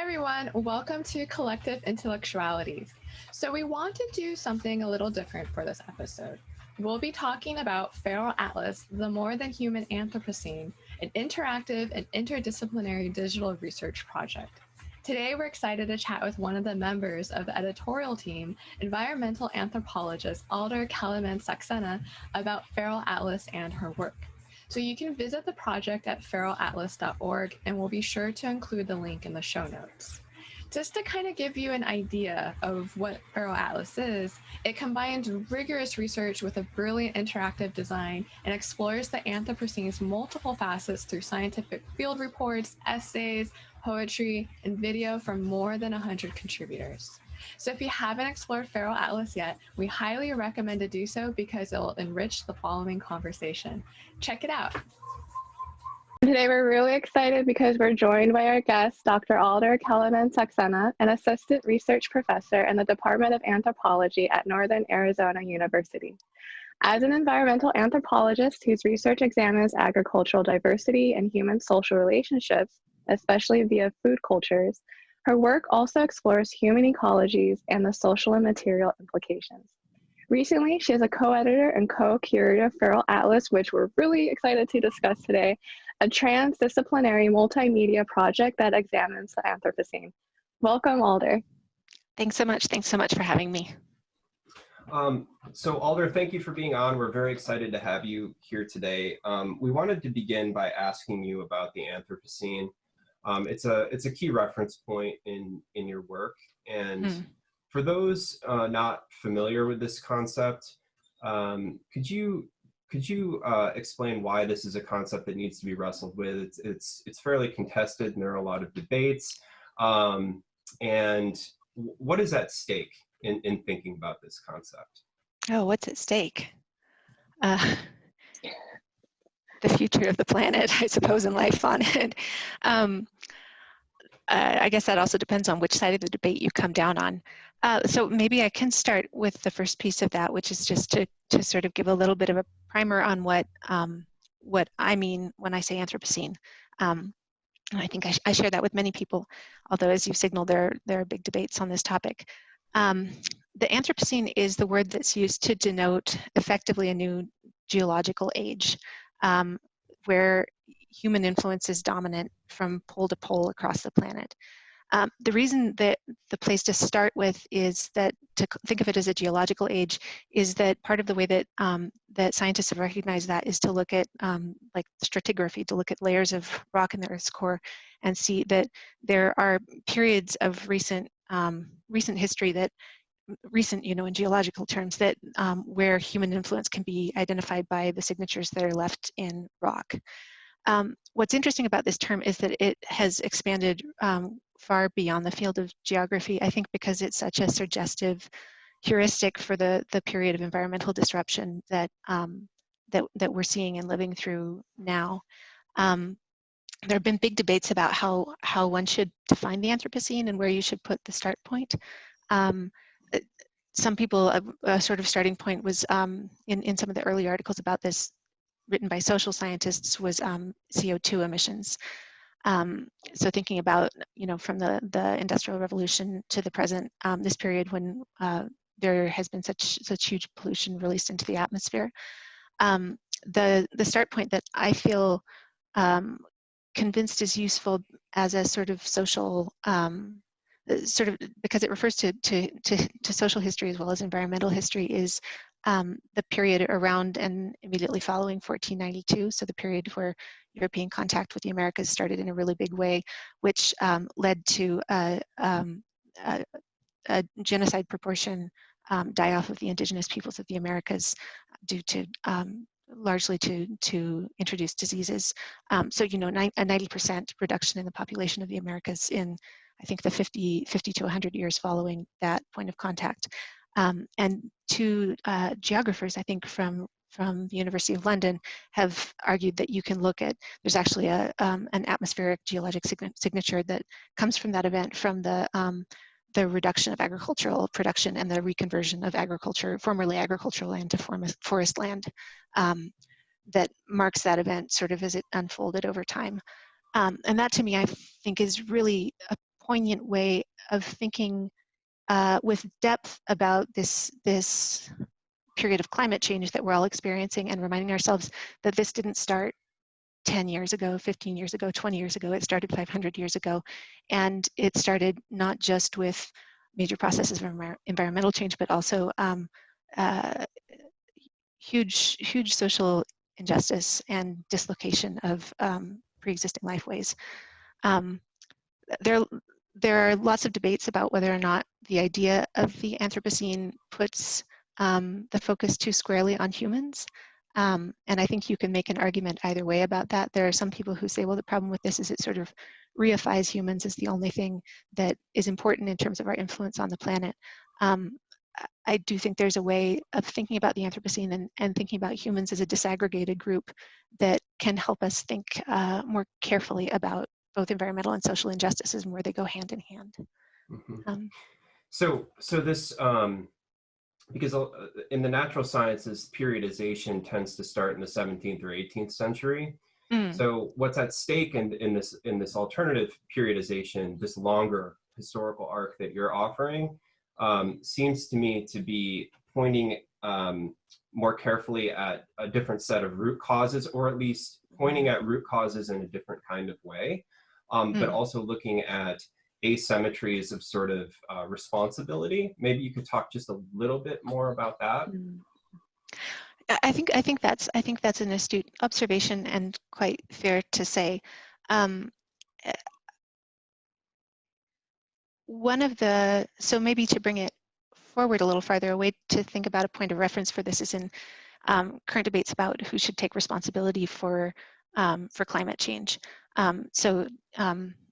everyone, welcome to Collective Intellectualities. So we want to do something a little different for this episode. We'll be talking about Feral Atlas, the More Than Human Anthropocene, an interactive and interdisciplinary digital research project. Today, we're excited to chat with one of the members of the editorial team, environmental anthropologist Alder Keleman Saxena, about Feral Atlas and her work. So you can visit the project at feralatlas.org, and we'll be sure to include the link in the show notes. Just to kind of give you an idea of what Feral Atlas is, it combines rigorous research with a brilliant interactive design and explores the Anthropocene's multiple facets through scientific field reports, essays, poetry, and video from more than 100 contributors. So if you haven't explored Feral Atlas yet, we highly recommend to do so because it will enrich the following conversation. Check it out. Today we're really excited because we're joined by our guest, Dr. Alder Keleman Saxena, an assistant research professor in the Department of Anthropology at Northern Arizona University. As an environmental anthropologist whose research examines agricultural diversity and human social relationships, especially via food cultures, her work also explores human ecologies and the social and material implications. Recently, she is a co-editor and co-curator of Feral Atlas, which we're really excited to discuss today, a transdisciplinary multimedia project that examines the Anthropocene. Welcome, Alder. Thanks so much. Thanks so much for having me. So Alder, thank you for being on. We're very excited to have you here today. We wanted to begin by asking you about the Anthropocene. It's a key reference point in your work, and for those not familiar with this concept, could you explain why this is a concept that needs to be wrestled with? It's fairly contested, and there are a lot of debates. And what is at stake in thinking about this concept? Oh, what's at stake? The future of the planet, I suppose, and life on it. I guess that also depends on which side of the debate you come down on. So maybe I can start with the first piece of that, which is just to sort of give a little bit of a primer on what I mean when I say Anthropocene. And I think I share that with many people, although as you signaled, there are big debates on this topic. The Anthropocene is the word that's used to denote effectively a new geological age, where human influence is dominant from pole to pole across the planet. The reason that the place to start with is that to think of it as a geological age is that part of the way that that scientists have recognized that is to look at like stratigraphy, to look at layers of rock in the Earth's core and see that there are periods of recent history that in geological terms, that where human influence can be identified by the signatures that are left in rock. What's interesting about this term is that it has expanded far beyond the field of geography, I think because it's such a suggestive heuristic for the period of environmental disruption that we're seeing and living through now. There have been big debates about how one should define the Anthropocene and where you should put the start point. Some people, a sort of starting point was in some of the early articles about this written by social scientists was CO2 emissions. So thinking about, from the Industrial Revolution to the present, this period when there has been such huge pollution released into the atmosphere. The start point that I feel convinced is useful as a sort of social, because it refers to social history as well as environmental history, is the period around and immediately following 1492, so the period where European contact with the Americas started in a really big way, which led to a genocide proportion die-off of the indigenous peoples of the Americas due to largely to introduced diseases. So a 90% reduction in the population of the Americas in, I think, the 50 to 100 years following that point of contact. And two geographers, I think, from the University of London have argued that you can look at, there's actually an atmospheric geologic signature that comes from that event, from the reduction of agricultural production and the reconversion of formerly agricultural land to forest land, that marks that event sort of as it unfolded over time. And that to me, I think, is really a poignant way of thinking with depth about this period of climate change that we're all experiencing, and reminding ourselves that this didn't start 10 years ago, 15 years ago, 20 years ago. It started 500 years ago. And it started not just with major processes of environmental change, but also huge social injustice and dislocation of pre-existing lifeways. There are lots of debates about whether or not the idea of the Anthropocene puts the focus too squarely on humans. And I think you can make an argument either way about that. There are some people who say, well, the problem with this is it sort of reifies humans as the only thing that is important in terms of our influence on the planet. I do think there's a way of thinking about the Anthropocene and thinking about humans as a disaggregated group that can help us think more carefully about both environmental and social injustices and where they go hand in hand. Mm-hmm. So this, because in the natural sciences, periodization tends to start in the 17th or 18th century. So what's at stake in this alternative periodization, this longer historical arc that you're offering, seems to me to be pointing more carefully at a different set of root causes, or at least pointing at root causes in a different kind of way, but also looking at asymmetries of sort of responsibility. Maybe you could talk just a little bit more about that. I think that's an astute observation and quite fair to say. So maybe to bring it forward a little farther, a way to think about a point of reference for this is in current debates about who should take responsibility for climate change. So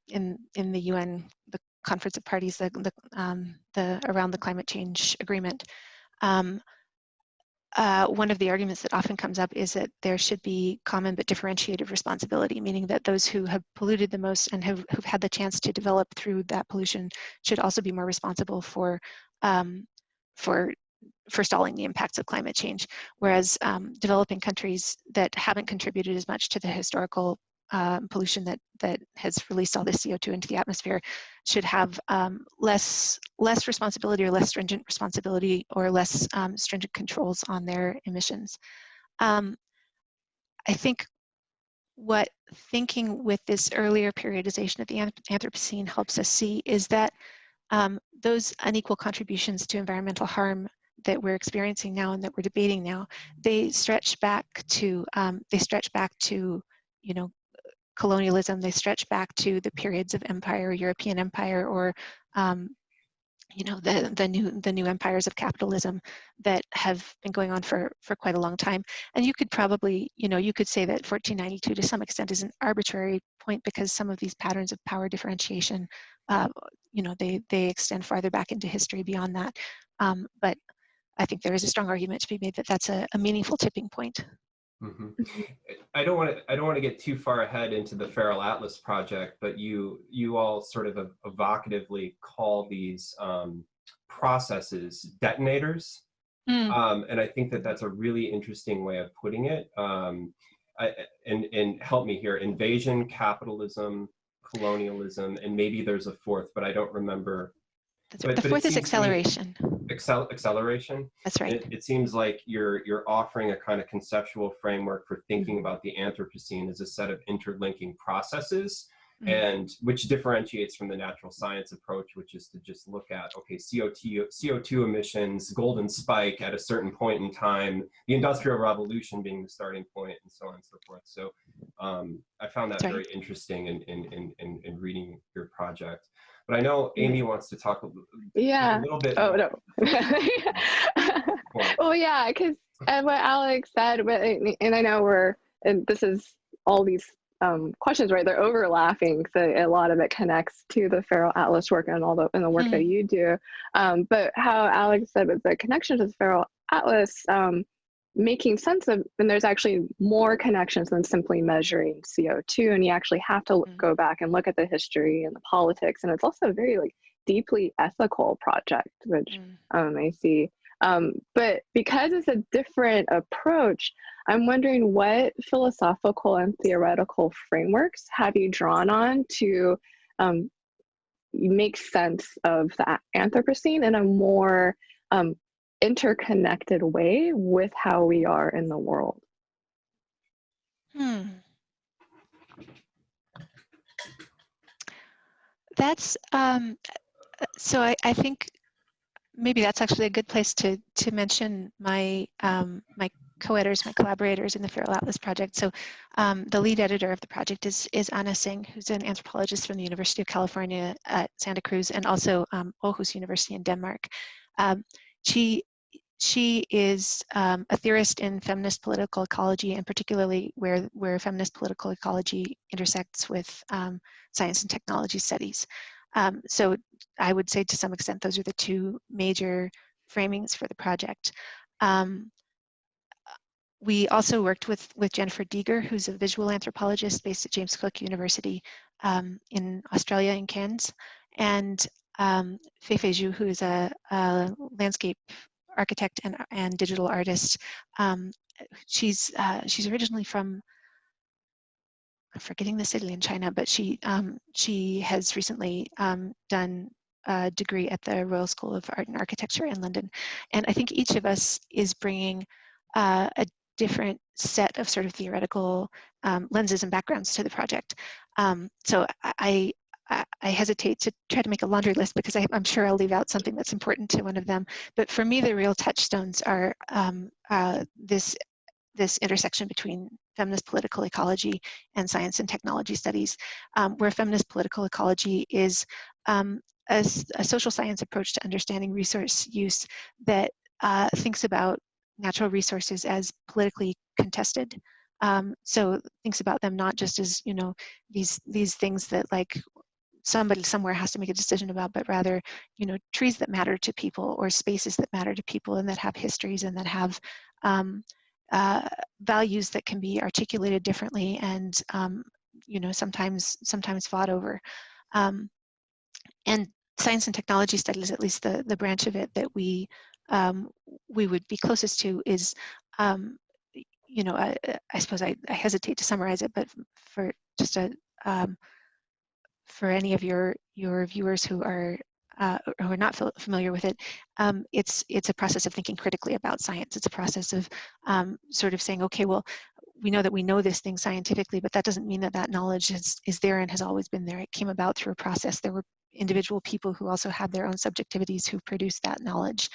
in the UN, the Conference of Parties, around the climate change agreement, one of the arguments that often comes up is that there should be common but differentiated responsibility, meaning that those who have polluted the most and who've had the chance to develop through that pollution should also be more responsible for stalling the impacts of climate change, whereas developing countries that haven't contributed as much to the historical pollution that has released all this CO2 into the atmosphere should have less responsibility, or less stringent responsibility, or less stringent controls on their emissions. I think what thinking with this earlier periodization of the Anthropocene helps us see is that those unequal contributions to environmental harm that we're experiencing now and that we're debating now, they stretch back to colonialism. They stretch back to the periods of empire, European empire, or the new empires of capitalism that have been going on for quite a long time. And you could probably, you could say that 1492 to some extent is an arbitrary point, because some of these patterns of power differentiation, they extend farther back into history beyond that. But I think there is a strong argument to be made that that's a meaningful tipping point. Mm-hmm. I don't want to get too far ahead into the Feral Atlas project, but you all sort of evocatively call these processes detonators, and I think that that's a really interesting way of putting it. And help me here: invasion, capitalism, colonialism, and maybe there's a fourth, but I don't remember. The fourth is acceleration. Acceleration. That's right. It seems like you're offering a kind of conceptual framework for thinking about the Anthropocene as a set of interlinking processes, and which differentiates from the natural science approach, which is to just look at, okay, CO2 emissions, golden spike at a certain point in time, the Industrial Revolution being the starting point, and so on and so forth. So I found that very interesting in reading your project. But I know Amy wants to talk a little bit. Oh, no. Well, yeah, because what Alex said, and I know this is all these questions, right? They're overlapping, so a lot of it connects to the Feral Atlas work and the work that you do. But how Alex said with the connection to the Feral Atlas, making sense of, and there's actually more connections than simply measuring CO2, and you actually have to go back and look at the history and the politics, and it's also a very deeply ethical project, which I see. But because it's a different approach, I'm wondering what philosophical and theoretical frameworks have you drawn on to make sense of the Anthropocene in a more interconnected way with how we are in the world. That's so I think maybe that's actually a good place to mention my my co-editors, my collaborators in the Feral Atlas project. So the lead editor of the project is Anna Tsing, who's an anthropologist from the University of California at Santa Cruz, and also Aarhus University in Denmark. She is a theorist in feminist political ecology, and particularly where feminist political ecology intersects with science and technology studies. So I would say to some extent those are the two major framings for the project. We also worked with Jennifer Deger, who's a visual anthropologist based at James Cook University in Australia, in Cairns, and Feifei Zhou, who is a landscape architect and digital artist. She's originally from, I'm forgetting the city in China, but she has recently done a degree at the Royal School of Art and Architecture in London. And I think each of us is bringing a different set of sort of theoretical lenses and backgrounds to the project. So I hesitate to try to make a laundry list because I'm sure I'll leave out something that's important to one of them. But for me, the real touchstones are this intersection between feminist political ecology and science and technology studies, where feminist political ecology is a social science approach to understanding resource use that thinks about natural resources as politically contested. So thinks about them not just as, you know, these things that like somebody somewhere has to make a decision about, but rather, you know, trees that matter to people or spaces that matter to people and that have histories and that have values that can be articulated differently and, you know, sometimes fought over. And science and technology studies, at least the branch of it that we would be closest to is, you know, I suppose I hesitate to summarize it, but for just a, for any of your viewers who are not familiar with it, it's a process of thinking critically about science. It's a process of sort of saying, okay, well, we know that we know this thing scientifically, but that doesn't mean that that knowledge is there and has always been there. It came about through a process. There were individual people who also had their own subjectivities who produced that knowledge.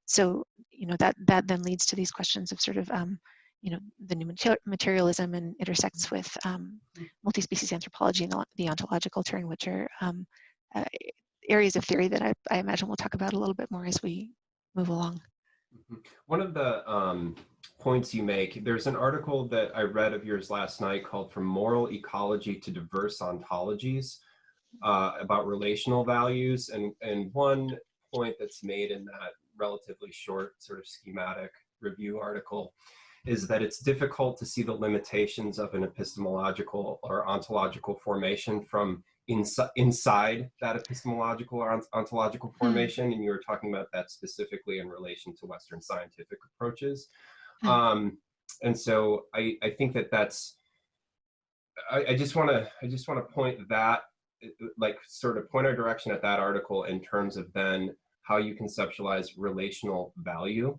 So, you know, that then leads to these questions of sort of, you know, the new materialism and intersects with multi-species anthropology and the ontological turn, which are areas of theory that I imagine we'll talk about a little bit more as we move along. One of the points you make, there's an article that I read of yours last night called From Moral Ecology to Diverse Ontologies about relational values. And one point that's made in that relatively short sort of schematic review article is that it's difficult to see the limitations of an epistemological or ontological formation from inside that epistemological or ontological formation, and you were talking about that specifically in relation to Western scientific approaches. And so I think that's, I just want to point that, like sort of point our direction at that article in terms of then how you conceptualize relational value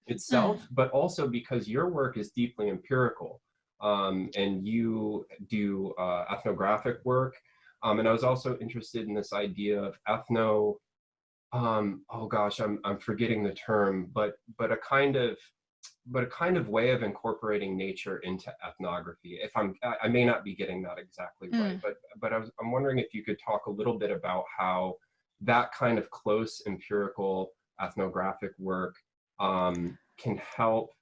itself, but also because your work is deeply empirical, and you do ethnographic work. And I was also interested in this idea of ethno, oh gosh, I'm forgetting the term, but a kind of way of incorporating nature into ethnography. If I may not be getting that exactly right, but I'm wondering if you could talk a little bit about how that kind of close empirical ethnographic work can help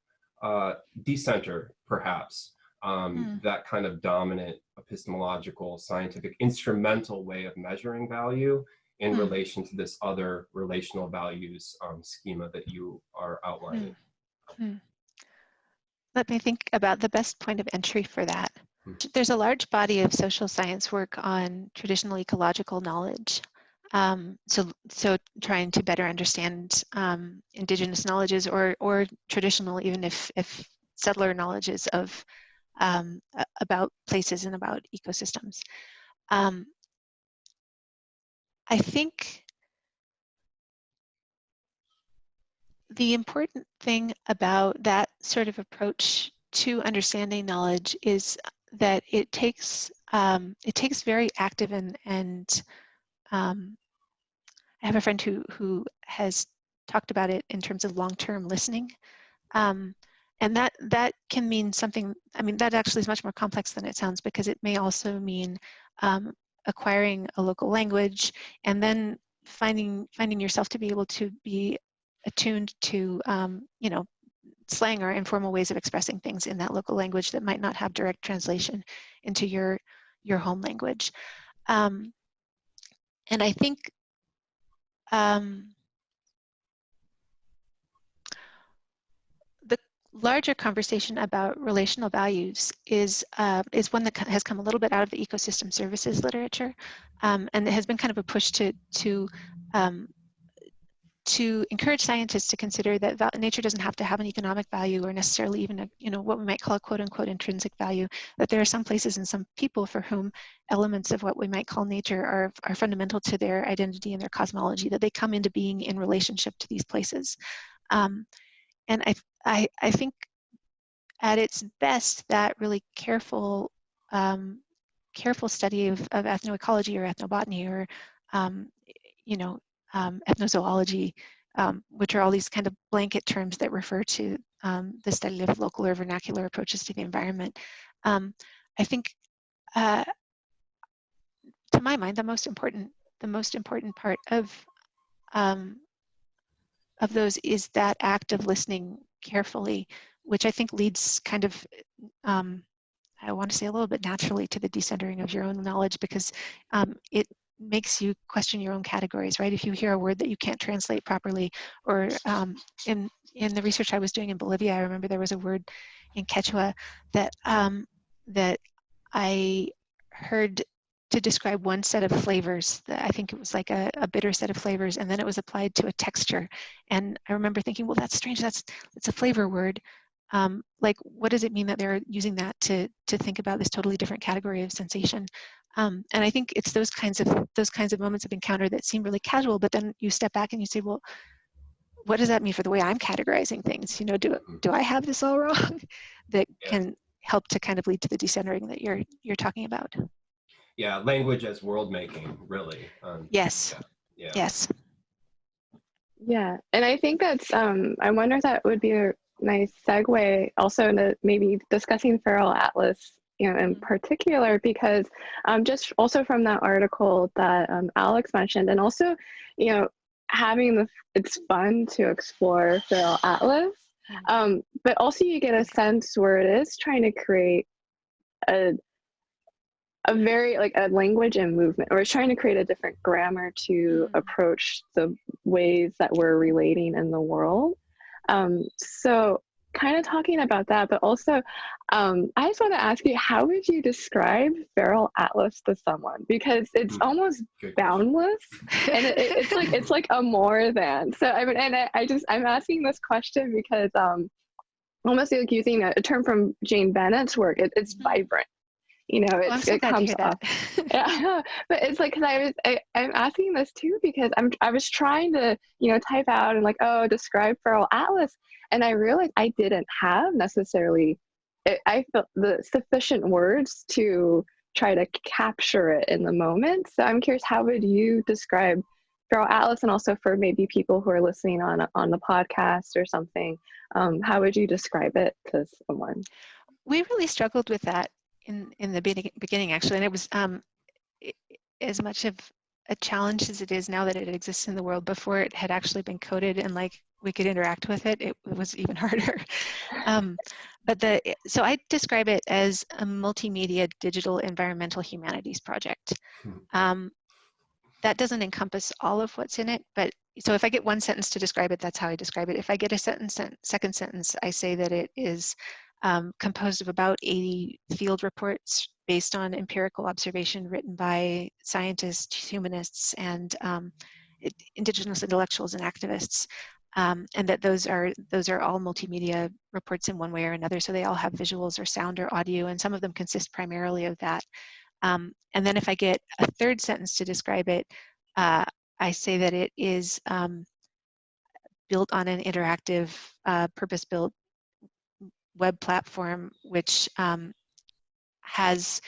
decenter, perhaps, that kind of dominant epistemological, scientific, instrumental way of measuring value in relation to this other relational values schema that you are outlining. Let me think about the best point of entry for that. There's a large body of social science work on traditional ecological knowledge. So trying to better understand indigenous knowledges or traditional, even if settler knowledges of about places and about ecosystems. I think the important thing about that sort of approach to understanding knowledge is that it takes very active and I have a friend who has talked about it in terms of long-term listening. And that can mean something, I mean, that actually is much more complex than it sounds, because it may also mean acquiring a local language and then finding yourself to be able to be attuned to, you know, slang or informal ways of expressing things in that local language that might not have direct translation into your home language. And I think the larger conversation about relational values is one that has come a little bit out of the ecosystem services literature, and it has been kind of a push to encourage scientists to consider that nature doesn't have to have an economic value or necessarily even a, you know, what we might call a quote unquote intrinsic value, that there are some places and some people for whom elements of what we might call nature are fundamental to their identity and their cosmology, that they come into being in relationship to these places. And I think at its best, that really careful study of ethnoecology or ethnobotany or you know, ethnozoology, which are all these kind of blanket terms that refer to the study of local or vernacular approaches to the environment. I think, to my mind, the most important part of those is that act of listening carefully, which I think leads kind of, I want to say a little bit naturally, to the decentering of your own knowledge, because it makes you question your own categories, right? If you hear a word that you can't translate properly, or in the research I was doing in Bolivia, I remember there was a word in Quechua that that I heard to describe one set of flavors. I think it was like a bitter set of flavors, and then it was applied to a texture. And I remember thinking, well, that's strange. It's a flavor word. Like, what does it mean that they're using that to think about this totally different category of sensation? And I think it's those kinds of moments of encounter that seem really casual, but then you step back and you say, well, what does that mean for the way I'm categorizing things? You know, do I have this all wrong? That can help to kind of lead to the decentering that you're talking about. Yeah, language as world making, really. Yes. Yeah. Yes. Yeah, and I think that's, I wonder if that would be a nice segue also into maybe discussing Feral Atlas, you know, in particular, because just also from that article that Alex mentioned, and also, you know, having it's fun to explore Feral Atlas, but also you get a sense where it is trying to create a very, like, a language and movement, or it's trying to create a different grammar to approach the ways that we're relating in the world. So kind of talking about that, but also I just want to ask you, how would you describe Feral Atlas to someone? Because it's almost boundless, and it's like a more than. So I mean, and I'm asking this question because almost like using a term from Jane Bennett's work, it's vibrant. You know, it comes off. Yeah, but it's like, because I'm asking this too because I was trying to, you know, type out and like, oh, describe Feral Atlas, and I realized I didn't have necessarily, I felt the sufficient words to try to capture it in the moment. So I'm curious, how would you describe Feral Atlas, and also for maybe people who are listening on the podcast or something, how would you describe it to someone? We really struggled with that in the beginning, actually, and it was as much of a challenge as it is now that it exists in the world. Before it had actually been coded and like we could interact with it, it was even harder. So I describe it as a multimedia digital environmental humanities project. That doesn't encompass all of what's in it, but so if I get one sentence to describe it, that's how I describe it. If I get a second sentence, I say that it is composed of about 80 field reports based on empirical observation written by scientists, humanists, and indigenous intellectuals and activists, and that those are all multimedia reports in one way or another. So they all have visuals or sound or audio, and some of them consist primarily of that. And then if I get a third sentence to describe it, I say that it is built on an interactive, purpose-built web platform, which has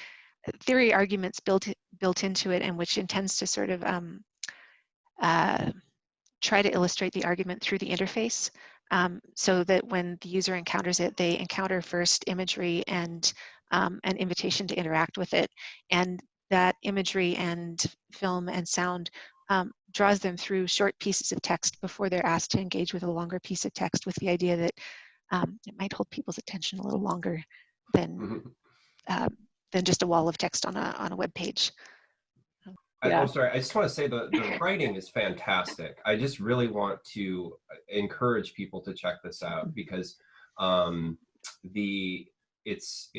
theory arguments built into it, and which intends to sort of try to illustrate the argument through the interface, so that when the user encounters it, they encounter first imagery and an invitation to interact with it. And that imagery and film and sound draws them through short pieces of text before they're asked to engage with a longer piece of text, with the idea that it might hold people's attention a little longer than just a wall of text on a web page. Oh, sorry. I just want to say the writing is fantastic. I just really want to encourage people to check this out, because it's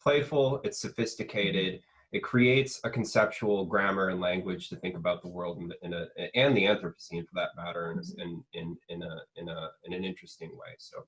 playful, it's sophisticated, it creates a conceptual grammar and language to think about the world and the Anthropocene, for that matter, in an interesting way. So,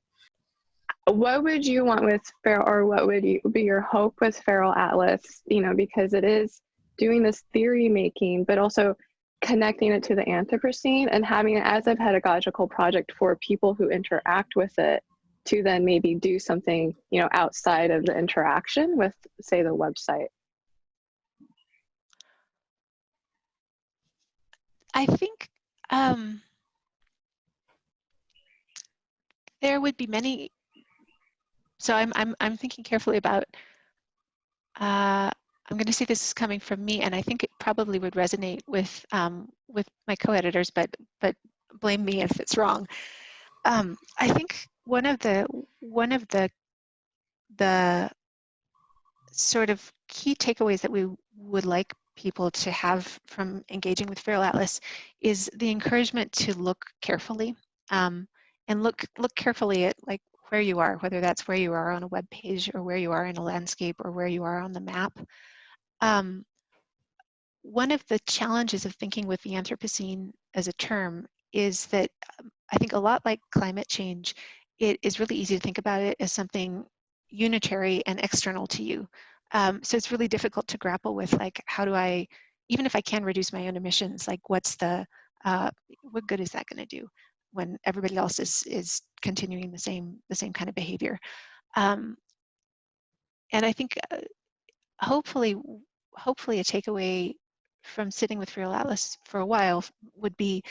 what would you want with Feral, or what would be your hope with Feral Atlas? You know, because it is doing this theory making, but also connecting it to the Anthropocene and having it as a pedagogical project for people who interact with it to then maybe do something, you know, outside of the interaction with, say, the website. I think there would be many. So I'm thinking carefully about. I'm going to say this is coming from me, and I think it probably would resonate with my co-editors, but blame me if it's wrong. I think one of the sort of key takeaways that we would like people to have from engaging with Feral Atlas is the encouragement to look carefully, and look carefully at like where you are, whether that's where you are on a web page, or where you are in a landscape, or where you are on the map. One of the challenges of thinking with the Anthropocene as a term is that I think a lot like climate change, it is really easy to think about it as something unitary and external to you. So it's really difficult to grapple with, like, how do I, even if I can reduce my own emissions, like what's the, what good is that going to do when everybody else is continuing the same kind of behavior? And I think hopefully a takeaway from sitting with Feral Atlas for a while would be,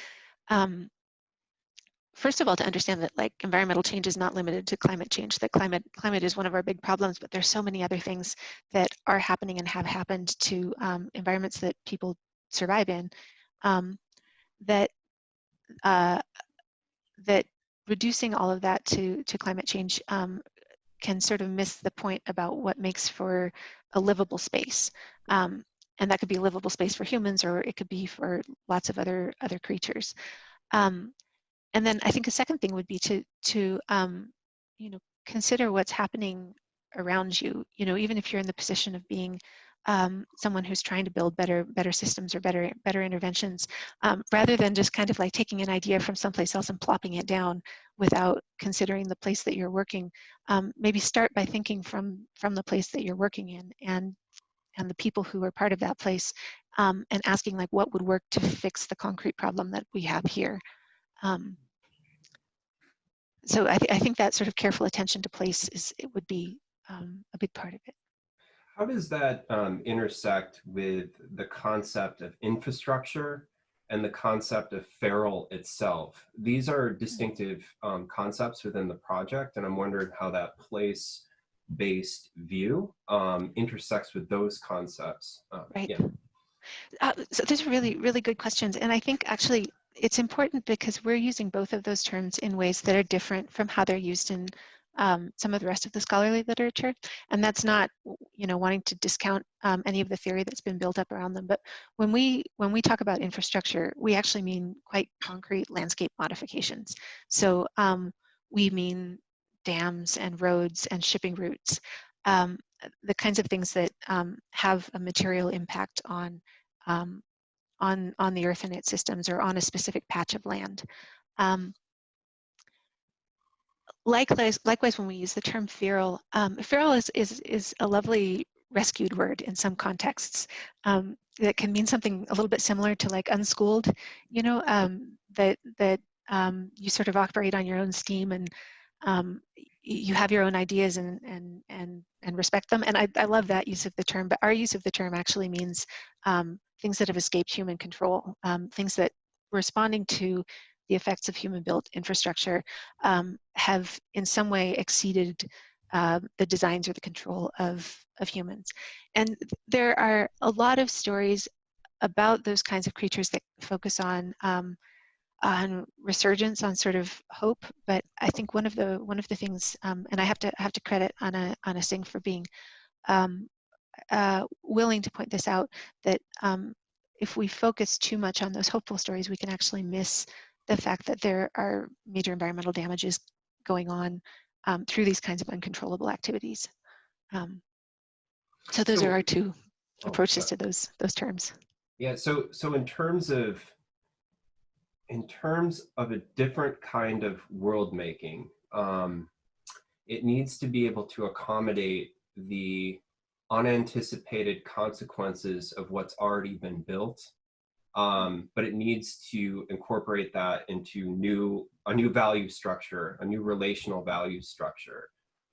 first of all, to understand that like environmental change is not limited to climate change, that climate is one of our big problems, but there's so many other things that are happening and have happened to environments that people survive in, that reducing all of that to climate change can sort of miss the point about what makes for a livable space. And that could be a livable space for humans, or it could be for lots of other creatures. And then I think a second thing would be to you know, consider what's happening around you. You know, even if you're in the position of being someone who's trying to build better systems or better interventions, rather than just kind of like taking an idea from someplace else and plopping it down without considering the place that you're working. Maybe start by thinking from the place that you're working in, and the people who are part of that place, and asking like what would work to fix the concrete problem that we have here. So I think that sort of careful attention to place would be a big part of it. How does that intersect with the concept of infrastructure and the concept of feral itself? These are distinctive concepts within the project, and I'm wondering how that place-based view intersects with those concepts. Right. Yeah. So those are really, really good questions. And I think actually it's important because we're using both of those terms in ways that are different from how they're used in some of the rest of the scholarly literature. And that's not, you know, wanting to discount any of the theory that's been built up around them. But when we talk about infrastructure, we actually mean quite concrete landscape modifications. So we mean dams and roads and shipping routes, the kinds of things that have a material impact on the earth and its systems, or on a specific patch of land. Likewise, when we use the term feral, feral is a lovely rescued word in some contexts, that can mean something a little bit similar to like unschooled, you know, that you sort of operate on your own steam, and you have your own ideas and respect them. And I love that use of the term, but our use of the term actually means things that have escaped human control, things that responding to the effects of human-built infrastructure have in some way exceeded the designs or the control of humans. And there are a lot of stories about those kinds of creatures that focus on resurgence, on sort of hope. But I think one of the things, and I have to credit Anna Tsing for being willing to point this out, that if we focus too much on those hopeful stories, we can actually miss the fact that there are major environmental damages going on through these kinds of uncontrollable activities. So those are our two approaches to those terms. Yeah. So in terms of a different kind of world making, it needs to be able to accommodate the unanticipated consequences of what's already been built, but it needs to incorporate that into a new value structure, a new relational value structure.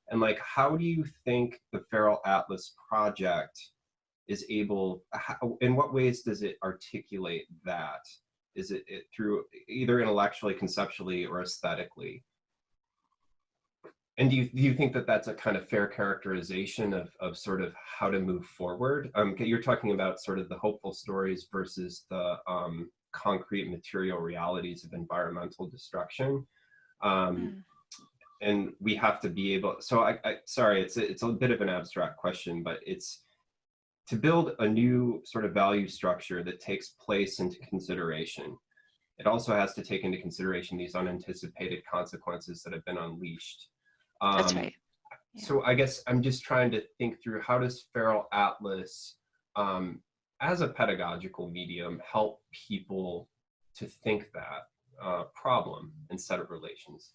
And like, how do you think the Feral Atlas project is able, in what ways does it articulate that? Is it through either intellectually, conceptually, or aesthetically? And do you think that that's a kind of fair characterization of sort of how to move forward? You're talking about sort of the hopeful stories versus the concrete material realities of environmental destruction. And we have to be able, so sorry, it's a bit of an abstract question, but it's to build a new sort of value structure that takes place into consideration. It also has to take into consideration these unanticipated consequences that have been unleashed. That's right. Yeah. So I guess I'm just trying to think through, how does Feral Atlas, as a pedagogical medium, help people to think that problem instead of relations?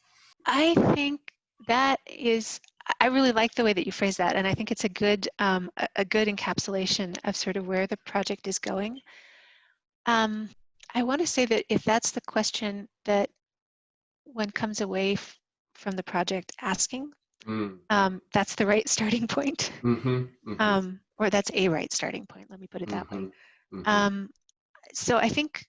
I think that is, I really like the way that you phrase that, and I think it's a good encapsulation of sort of where the project is going. I want to say that if that's the question that one comes away from the project asking, that's the right starting point, or that's a right starting point. Let me put it that way. So I think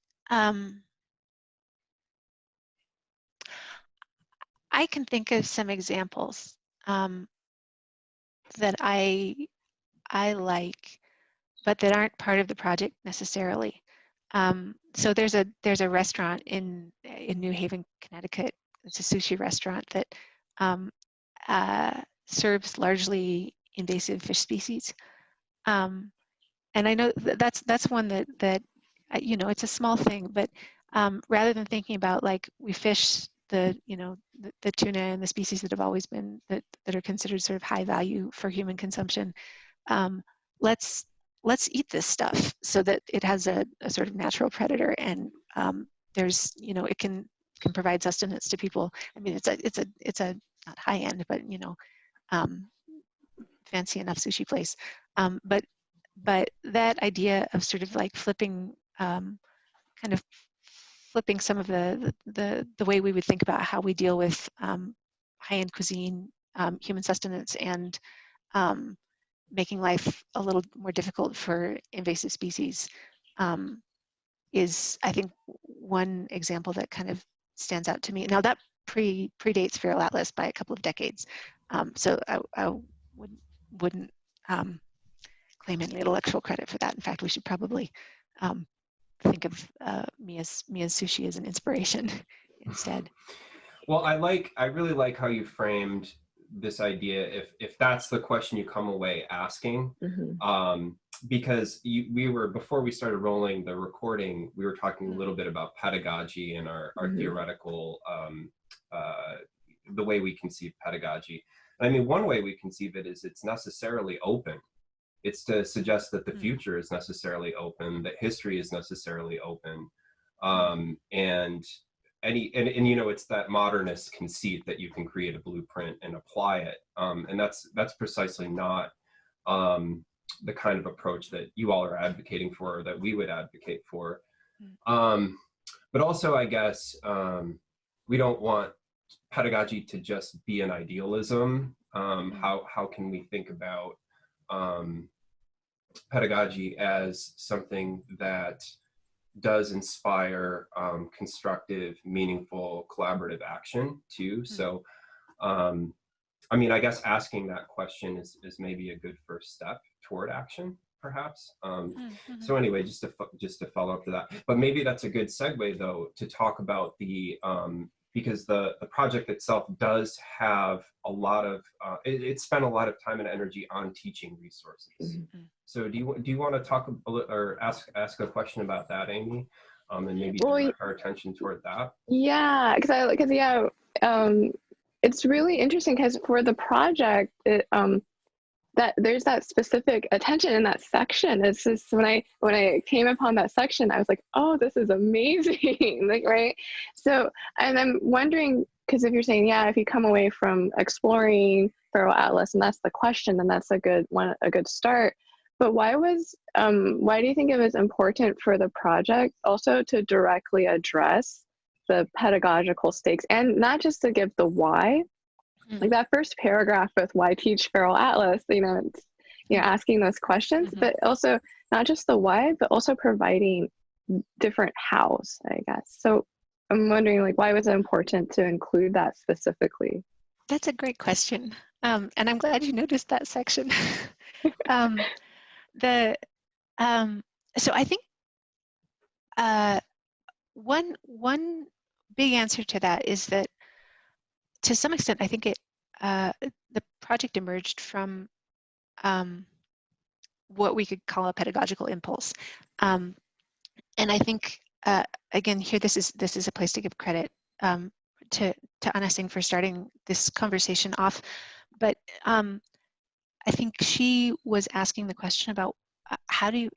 I can think of some examples that I like, but that aren't part of the project necessarily. So there's a restaurant in New Haven, Connecticut. It's a sushi restaurant that serves largely invasive fish species. And I know that's one that you know, it's a small thing, but rather than thinking about like we fish the tuna and the species that have always been that are considered sort of high value for human consumption, let's eat this stuff so that it has a sort of natural predator, and there's, you know, it can provide sustenance to people. I mean, it's a not high end, but you know, fancy enough sushi place, but that idea of sort of like flipping, kind of flipping some of the way we would think about how we deal with high-end cuisine, human sustenance, and making life a little more difficult for invasive species is, I think, one example that kind of stands out to me. Now that predates Feral Atlas by a couple of decades, so I wouldn't claim any intellectual credit for that. In fact, we should probably think of Mia's sushi as an inspiration instead. Well, I really like how you framed this idea, if that's the question you come away asking, because we were, before we started rolling the recording, we were talking a little bit about pedagogy and our theoretical, the way we conceive pedagogy. I mean, one way we conceive it is it's necessarily open. It's to suggest that the future is necessarily open, that history is necessarily open, and you know, it's that modernist conceit that you can create a blueprint and apply it, and that's precisely not the kind of approach that you all are advocating for, or that we would advocate for. But also, I guess, we don't want pedagogy to just be an idealism. How can we think about pedagogy as something that does inspire constructive, meaningful, collaborative action too? So, I mean, I guess asking that question is maybe a good first step toward action, perhaps. So anyway, just to follow up to that, but maybe that's a good segue though to talk about the because the project itself does have a lot of it spent a lot of time and energy on teaching resources. So do you want to talk or ask a question about that, Amy, and maybe direct our attention toward that? Yeah, it's really interesting because for the project, that there's that specific attention in that section. It's just when I came upon that section, I was like, oh, this is amazing, like, right? So, and I'm wondering, because if you're saying, yeah, if you come away from exploring Feral Atlas, and that's the question, then that's a good start. But why do you think it was important for the project also to directly address the pedagogical stakes, and not just to give the why? Like that first paragraph with why teach Feral Atlas, it's, asking those questions, but also not just the why, but also providing different hows, I guess. So I'm wondering, like, why was it important to include that specifically? That's a great question. And I'm glad you noticed that section. So I think one big answer to that is that, to some extent, I think the project emerged from what we could call a pedagogical impulse, and I think again here this is a place to give credit to Anna Tsing for starting this conversation off, but I think she was asking the question about how do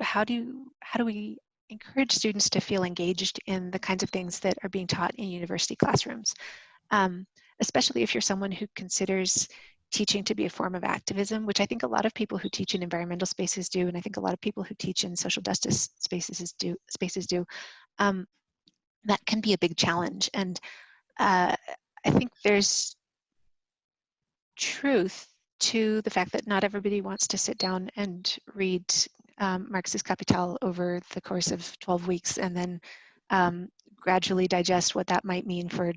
we encourage students to feel engaged in the kinds of things that are being taught in university classrooms. Especially if you're someone who considers teaching to be a form of activism, which I think a lot of people who teach in environmental spaces do, and I think a lot of people who teach in social justice spaces do. That can be a big challenge, and I think there's truth to the fact that not everybody wants to sit down and read Marx's Kapital over the course of 12 weeks and then gradually digest what that might mean for,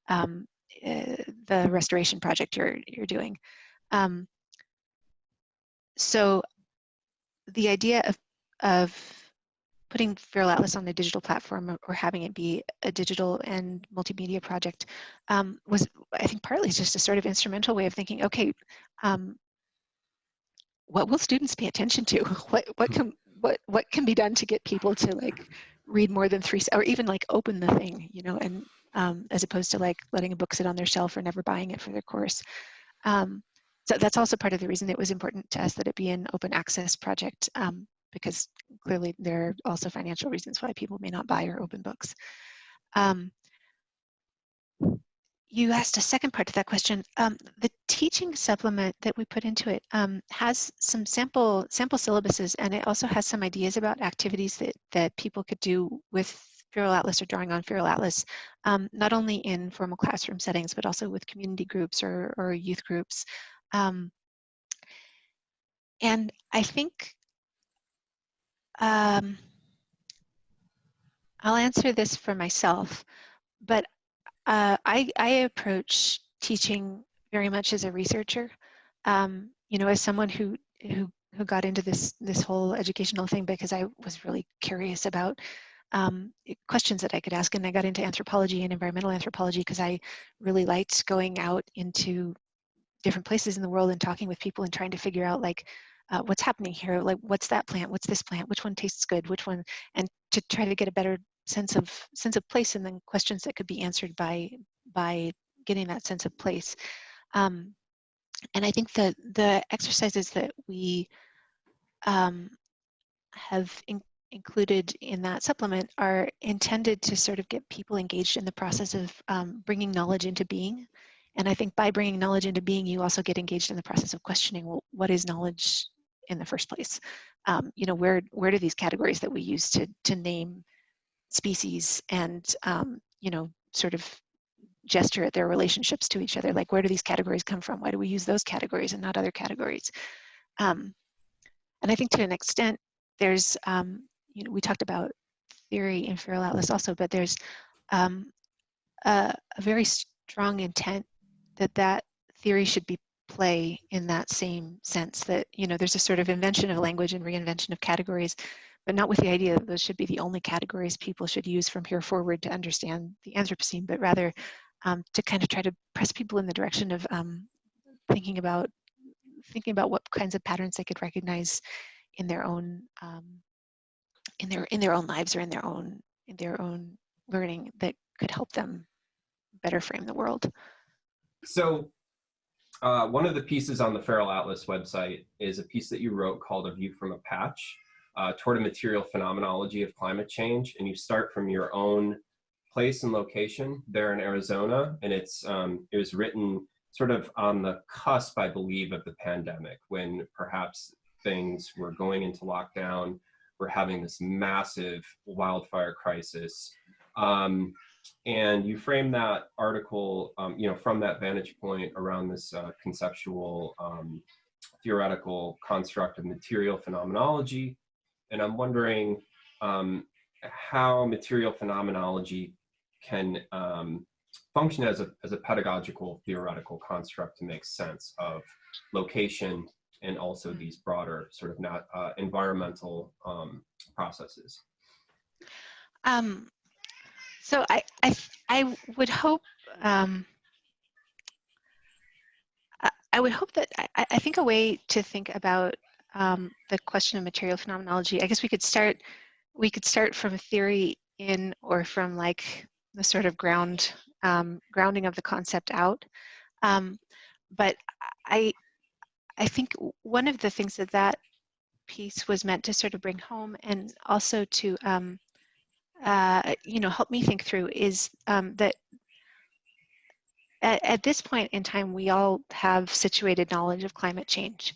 the restoration project you're doing. So the idea of putting Feral Atlas on a digital platform or having it be a digital and multimedia project was, I think, partly just a sort of instrumental way of thinking, okay, what will students pay attention to? What can be done to get people to like read more than 3, or even like open the thing, and as opposed to like letting a book sit on their shelf or never buying it for their course. So that's also part of the reason it was important to us that it be an open access project, because clearly there are also financial reasons why people may not buy or open books. You asked a second part to that question. The teaching supplement that we put into it has some sample syllabuses, and it also has some ideas about activities that people could do with Feral Atlas or drawing on Feral Atlas, not only in formal classroom settings, but also with community groups or youth groups. And I think I'll answer this for myself, but I approach teaching very much as a researcher, as someone who got into this whole educational thing because I was really curious about questions that I could ask, and I got into anthropology and environmental anthropology because I really liked going out into different places in the world and talking with people and trying to figure out like what's happening here, like what's that plant, what's this plant, which one tastes good, which one, and to try to get a better sense of place, and then questions that could be answered by getting that sense of place. And I think the exercises that we have included in that supplement are intended to sort of get people engaged in the process of bringing knowledge into being. And I think by bringing knowledge into being, you also get engaged in the process of questioning, well, what is knowledge in the first place? You know, where do these categories that we use to name species and, you know, sort of gesture at their relationships to each other, like where do these categories come from? Why do we use those categories and not other categories? And I think to an extent, there's, you know, we talked about theory in Feral Atlas also, but there's a very strong intent that theory should be play in that same sense, that, you know, there's a sort of invention of language and reinvention of categories, but not with the idea that those should be the only categories people should use from here forward to understand the Anthropocene, but rather to kind of try to press people in the direction of thinking about what kinds of patterns they could recognize in their own in their own lives or in their own learning that could help them better frame the world. So one of the pieces on the Feral Atlas website is a piece that you wrote called A View from a Patch, toward a material phenomenology of climate change. And you start from your own place and location there in Arizona. And it was written sort of on the cusp, I believe, of the pandemic, when perhaps things were going into lockdown. We're having this massive wildfire crisis. And you frame that article, you know, from that vantage point around this conceptual, theoretical construct of material phenomenology. And I'm wondering how material phenomenology can function as a pedagogical theoretical construct to make sense of location and also these broader sort of environmental processes. So I would hope I would hope that I think a way to think about the question of material phenomenology, I guess we could start from a theory in, or from like the sort of grounding of the concept out. But I think one of the things that piece was meant to sort of bring home, and also to you know, help me think through, is that at this point in time, we all have situated knowledge of climate change.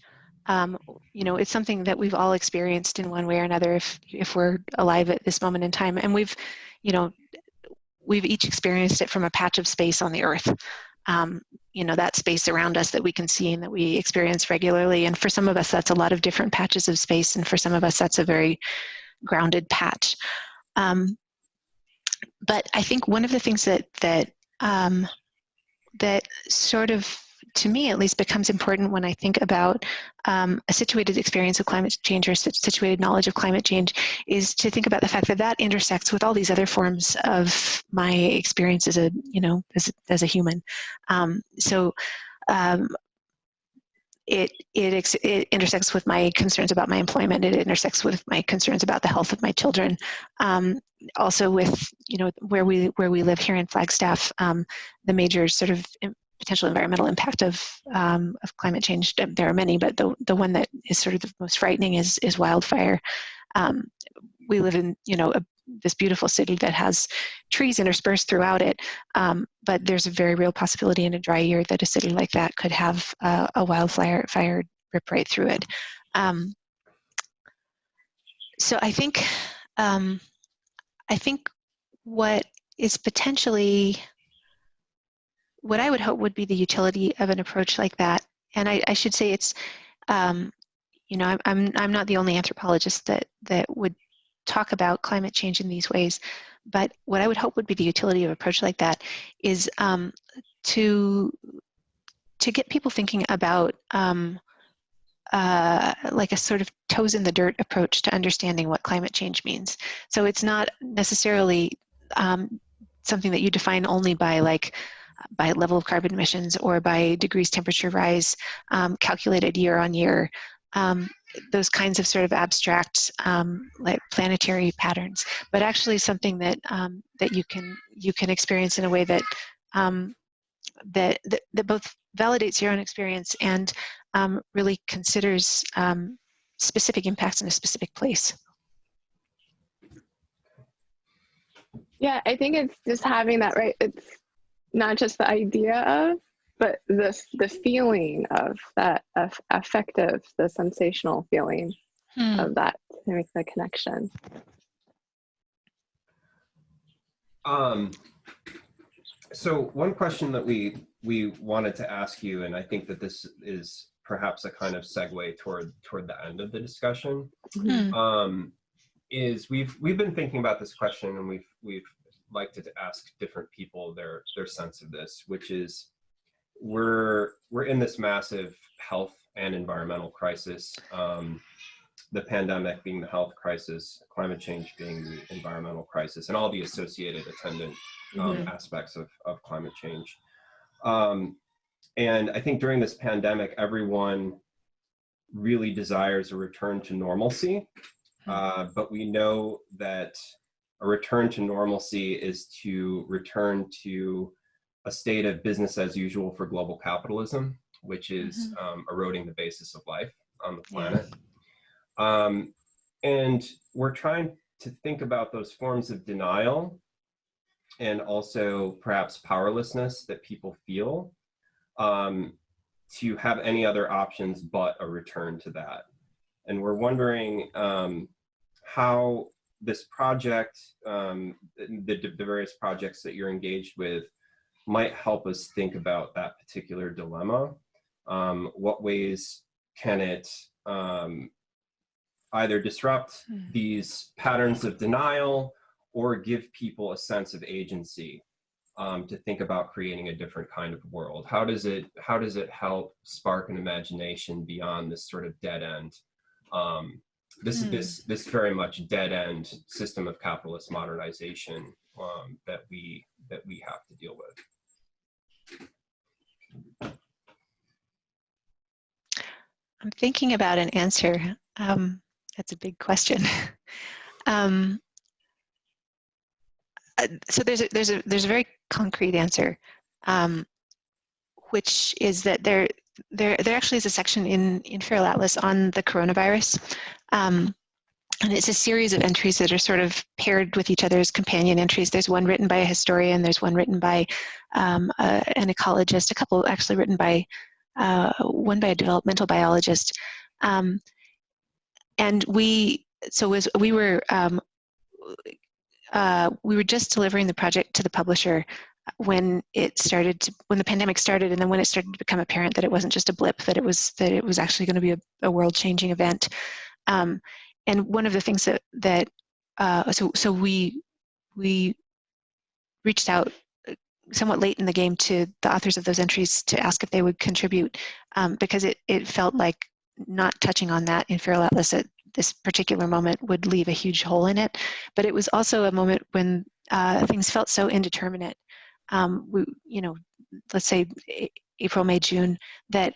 You know, it's something that we've all experienced in one way or another, if we're alive at this moment in time, and we've each experienced it from a patch of space on the Earth. You know, that space around us that we can see and that we experience regularly. And for some of us, that's a lot of different patches of space, and for some of us, that's a very grounded patch. But I think one of the things that sort of, to me at least, becomes important when I think about a situated experience of climate change or situated knowledge of climate change, is to think about the fact that that intersects with all these other forms of my experience as a, you know, as a human. It intersects with my concerns about my employment. It intersects with my concerns about the health of my children. Also with, you know, where we live here in Flagstaff, the major sort of potential environmental impact of climate change. There are many, but the one that is sort of the most frightening is wildfire. We live in, you know, this beautiful city that has trees interspersed throughout it, but there's a very real possibility in a dry year that a city like that could have a wildfire rip right through it. So I think what is potentially, what I would hope would be the utility of an approach like that, and I should say it's, you know, I'm not the only anthropologist that would talk about climate change in these ways, but what I would hope would be the utility of an approach like that is to get people thinking about like a sort of toes in the dirt approach to understanding what climate change means. So it's not necessarily something that you define only by level of carbon emissions or by degrees temperature rise calculated year on year. Those kinds of sort of abstract, like planetary patterns, but actually something that that you can experience in a way that that both validates your own experience and really considers specific impacts in a specific place. Yeah, I think it's just having that, right? It's not just the idea of, but the feeling of that affective, the sensational feeling of that to make the connection. So one question that we wanted to ask you, and I think that this is perhaps a kind of segue toward the end of the discussion, is we've been thinking about this question, and we've liked to ask different people their sense of this, which is we're in this massive health and environmental crisis. The pandemic being the health crisis, climate change being the environmental crisis, and all the associated attendant aspects of climate change. And I think during this pandemic, everyone really desires a return to normalcy, but we know that a return to normalcy is to return to a state of business as usual for global capitalism, which is eroding the basis of life on the planet. And we're trying to think about those forms of denial and also perhaps powerlessness that people feel to have any other options but a return to that. And we're wondering how this project, the various projects that you're engaged with, might help us think about that particular dilemma. What ways can it either disrupt these patterns of denial or give people a sense of agency to think about creating a different kind of world? How does it help spark an imagination beyond this sort of dead end? This very much dead end system of capitalist modernization that we have to deal with. I'm thinking about an answer. That's a big question. So there's a very concrete answer, which is that there actually is a section in Feral Atlas on the coronavirus, and it's a series of entries that are sort of paired with each other as companion entries. There's one written by a historian. There's one written by an ecologist. A couple actually written by one by a developmental biologist. And we were just delivering the project to the publisher when the pandemic started, and then when it started to become apparent that it wasn't just a blip, that it was actually going to be a world-changing event. And one of the things so we reached out somewhat late in the game to the authors of those entries to ask if they would contribute, because it felt like not touching on that in Feral Atlas at this particular moment would leave a huge hole in it. But it was also a moment when things felt so indeterminate. Let's say April, May, June, that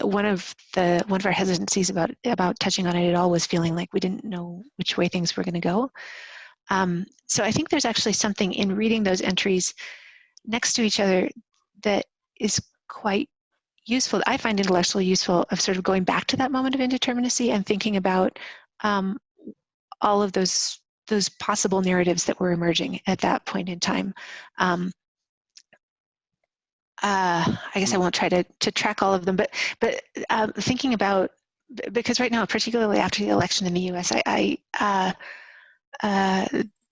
one of our hesitancies about touching on it at all was feeling like we didn't know which way things were going to go. So I think there's actually something in reading those entries next to each other that is quite useful. I find intellectually useful, of sort of going back to that moment of indeterminacy and thinking about all of those possible narratives that were emerging at that point in time. I guess I won't try to track all of them, but thinking about, because right now, particularly after the election in the U.S.,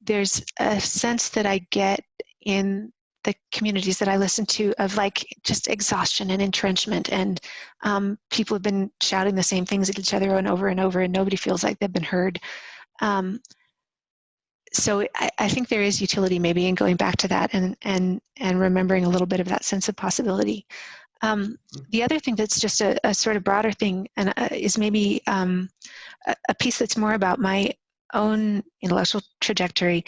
there's a sense that I get in the communities that I listen to of like just exhaustion and entrenchment, and people have been shouting the same things at each other and over, and nobody feels like they've been heard. So I think there is utility maybe in going back to that and remembering a little bit of that sense of possibility. The other thing that's just a sort of broader thing, and is maybe a piece that's more about my own intellectual trajectory.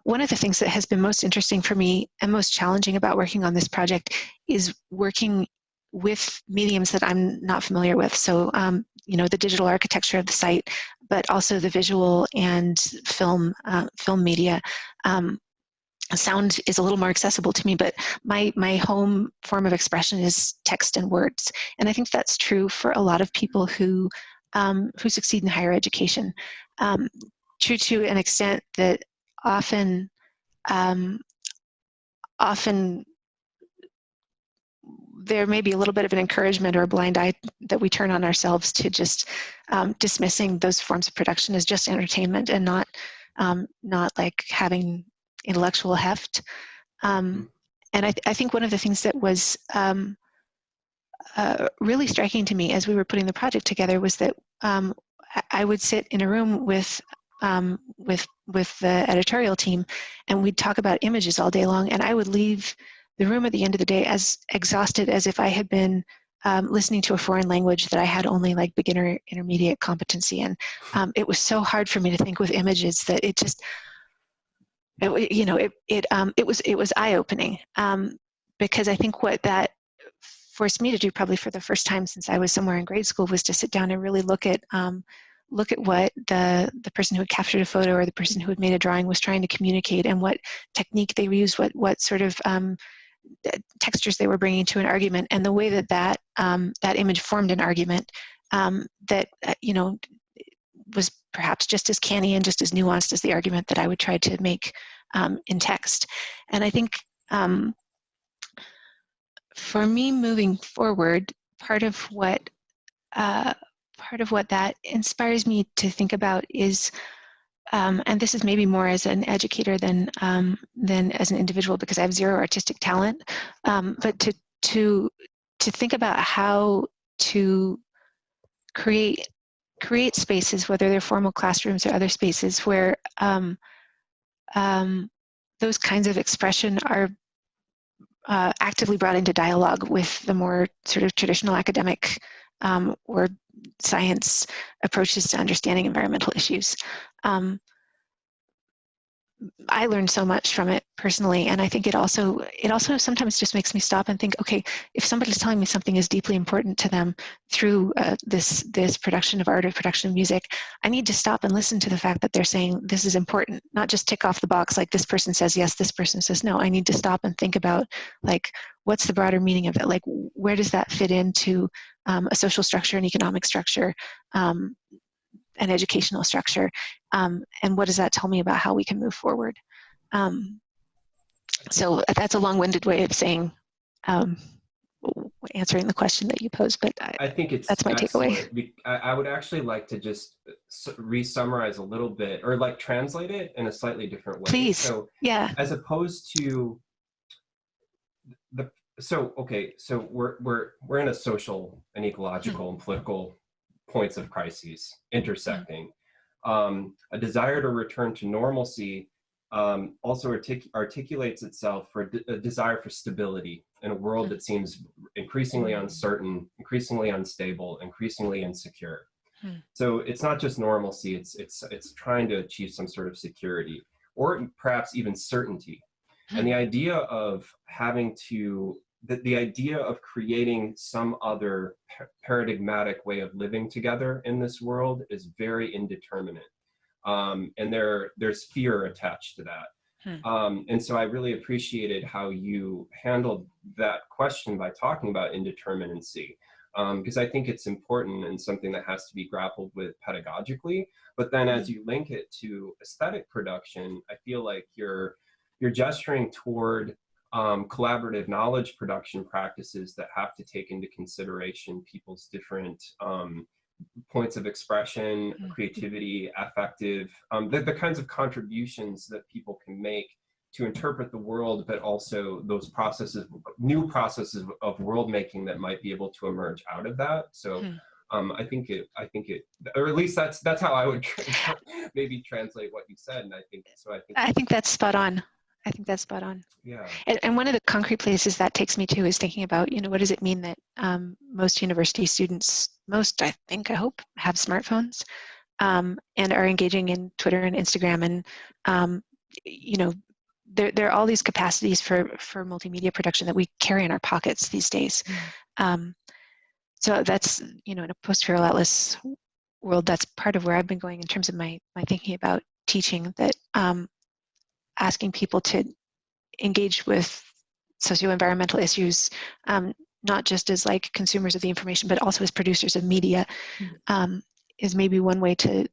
One of the things that has been most interesting for me and most challenging about working on this project is working with mediums that I'm not familiar with. So, the digital architecture of the site, but also the visual and film media. Sound is a little more accessible to me, but my home form of expression is text and words. And I think that's true for a lot of people who succeed in higher education. True to an extent that often there may be a little bit of an encouragement or a blind eye that we turn on ourselves to just dismissing those forms of production as just entertainment and not like having intellectual heft. And I think one of the things that was really striking to me as we were putting the project together was that I would sit in a room with the editorial team, and we'd talk about images all day long, and I would leave the room at the end of the day as exhausted as if I had been listening to a foreign language that I had only like beginner intermediate competency in. It was so hard for me to think with images that it just, it was eye-opening, because I think what that forced me to do, probably for the first time since I was somewhere in grade school, was to sit down and really look at what the person who had captured a photo or the person who had made a drawing was trying to communicate, and what technique they used, what sort of textures they were bringing to an argument, and the way that image formed an argument that was perhaps just as canny and just as nuanced as the argument that I would try to make in text. And I think for me moving forward, part of what that inspires me to think about is, and this is maybe more as an educator than as an individual, because I have zero artistic talent, but to think about how to create spaces, whether they're formal classrooms or other spaces, where those kinds of expression are actively brought into dialogue with the more sort of traditional academic or science approaches to understanding environmental issues. I learned so much from it personally, and I think it also sometimes just makes me stop and think, okay, if somebody's telling me something is deeply important to them through this production of art or production of music, I need to stop and listen to the fact that they're saying this is important, not just tick off the box like this person says yes, this person says no. I need to stop and think about, like, what's the broader meaning of it? Like, where does that fit into a social structure, an economic structure, an educational structure, and what does that tell me about how we can move forward? So that's a long-winded way of saying, answering the question that you posed, but I think that's my takeaway. I would actually like to just re-summarize a little bit, or like translate it in a slightly different way. Please. So yeah. As opposed to so we're in a social and ecological and political points of crises intersecting. A desire to return to normalcy also articulates itself for a desire for stability in a world that seems increasingly uncertain, increasingly unstable, increasingly insecure. So it's not just normalcy, it's trying to achieve some sort of security, or perhaps even certainty. And the idea of having to, the idea of creating some other paradigmatic way of living together in this world is very indeterminate. And there's fear attached to that. And so I really appreciated how you handled that question by talking about indeterminacy, because I think it's important and something that has to be grappled with pedagogically. But then as you link it to aesthetic production, I feel like you're gesturing toward collaborative knowledge production practices that have to take into consideration people's different points of expression, creativity, affective, the kinds of contributions that people can make to interpret the world, but also those processes, new processes of world making that might be able to emerge out of that. So I think it, or at least that's how I would maybe translate what you said. And I think that's spot on. I think that's spot on. Yeah. And one of the concrete places that takes me to is thinking about, what does it mean that most university students, I hope, have smartphones and are engaging in Twitter and Instagram, and there are all these capacities for multimedia production that we carry in our pockets these days. So that's, in a post-feral atlas world, that's part of where I've been going in terms of my thinking about teaching, that asking people to engage with socio-environmental issues, not just as like consumers of the information, but also as producers of media, is maybe one way to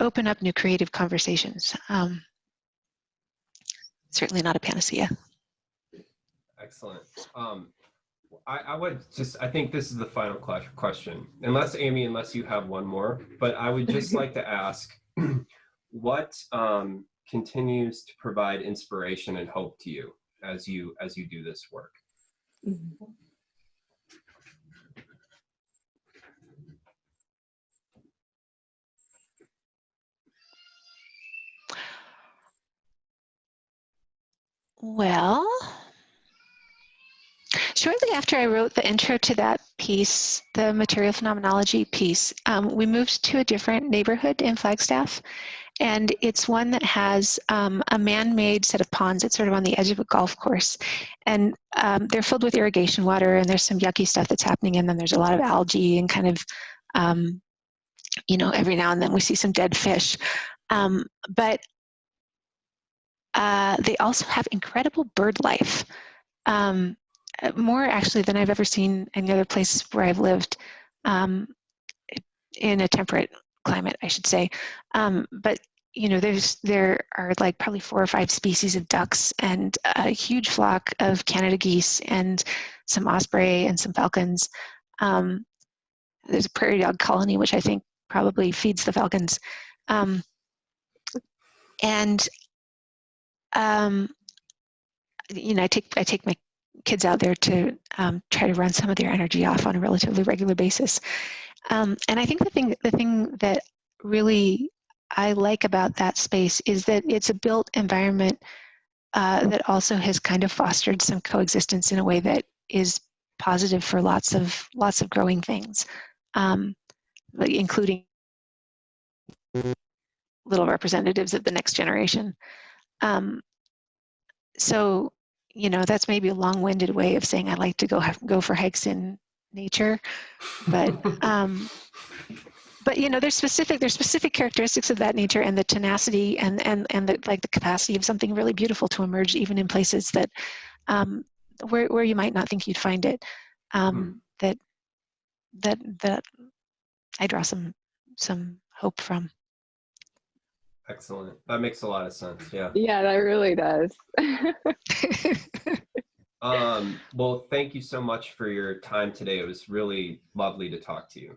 open up new creative conversations. Certainly not a panacea. Excellent. I would just, I think this is the final question. Unless, Amy, unless you have one more, but I would just like to ask, what continues to provide inspiration and hope to you as you do this work? Well, shortly after I wrote the intro to that piece, the material phenomenology piece, we moved to a different neighborhood in Flagstaff. And it's one that has a man-made set of ponds. It's sort of on the edge of a golf course. And they're filled with irrigation water, and there's some yucky stuff that's happening. And then there's a lot of algae and kind of, every now and then we see some dead fish. But they also have incredible bird life. More actually than I've ever seen any other place where I've lived, in a temperate climate, I should say. But there are like probably 4 or 5 species of ducks and a huge flock of Canada geese and some osprey and some falcons. There's a prairie dog colony, which I think probably feeds the falcons. I take my kids out there to try to run some of their energy off on a relatively regular basis. And I think the thing that really I like about that space is that it's a built environment that also has kind of fostered some coexistence in a way that is positive for lots of growing things, including little representatives of the next generation. So, that's maybe a long-winded way of saying I like to go for hikes in nature, but there's specific characteristics of that nature and the tenacity and the capacity of something really beautiful to emerge even in places that where you might not think you'd find it. That I draw some hope from. Excellent. That makes a lot of sense. Yeah. Yeah, that really does. Well, thank you so much for your time today. It was really lovely to talk to you.